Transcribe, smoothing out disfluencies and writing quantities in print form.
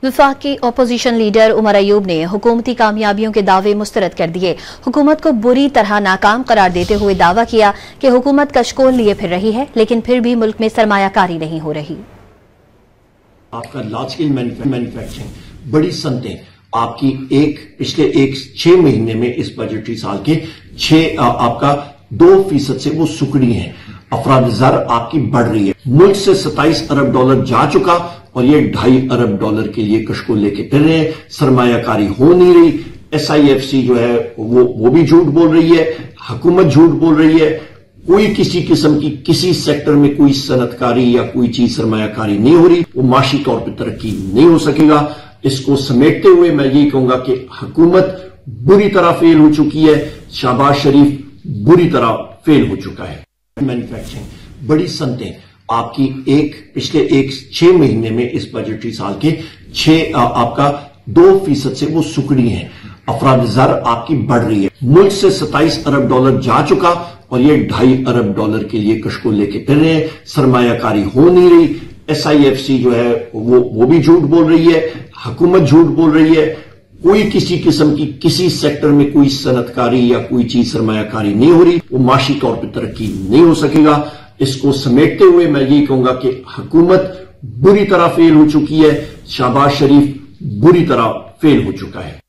वफाकी opposition leader Umar Ayub ने हुकूमती कामयाबियों के दावे मुस्तरद कर दिए। हुकूमत को बुरी तरह नाकाम करार देते हुए दावा किया कि हुकूमत कशकोल लिए फिर रही है, लेकिन फिर भी मुल्क में सरमायाकारी नहीं हो रही। आपका लार्ज स्केल मैन्युफैक्चरिंग, बड़ी सनतें आपकी पिछले 6 महीने में इस बजटरी साल के 2% से वो सुकड़ी हैं। अफराद-ए-ज़र आपकी बढ़ रही है। मुल्क से 27 अरब डॉलर जा चुका और ये 2.5 अरब डॉलर के लिए कशकोल लेके फिर रहे हैं। सरमायाकारी हो नहीं रही। SIFC जो है वो भी झूठ बोल रही है, हुकूमत झूठ बोल रही है। कोई किसी किस्म की किसी सेक्टर में कोई सनतकारी या कोई चीज सरमायाकारी नहीं हो रही, वो माशी तौर पर तरक्की नहीं हो सकेगा। इसको समेटते हुए मैं यही कहूंगा कि हुकूमत बुरी तरह फेल हो चुकी है, शहबाज शरीफ बुरी तरह फेल हो चुका है। मैन्युफैक्चरिंग, बड़ी सनतें आपकी पिछले 6 महीने में इस बजटरी साल के 2% से वो सुकड़ी हैं। अफराद-ए-ज़र आपकी बढ़ रही है। मुल्क से 27 अरब डॉलर जा चुका और ये 2.5 अरब डॉलर के लिए कशकोल लेके फिर रहे हैं। सरमायाकारी हो नहीं रही। SIFC जो है वो भी झूठ बोल रही है, हुकूमत झूठ बोल रही है। कोई किसी किस्म की किसी सेक्टर में कोई सनतकारी या कोई चीज सरमायाकारी नहीं हो रही, वो माशी तौर पर तरक्की नहीं हो सकेगा। इसको समेटते हुए मैं यही कहूंगा कि हुकूमत बुरी तरह फेल हो चुकी है, शहबाज शरीफ बुरी तरह फेल हो चुका है।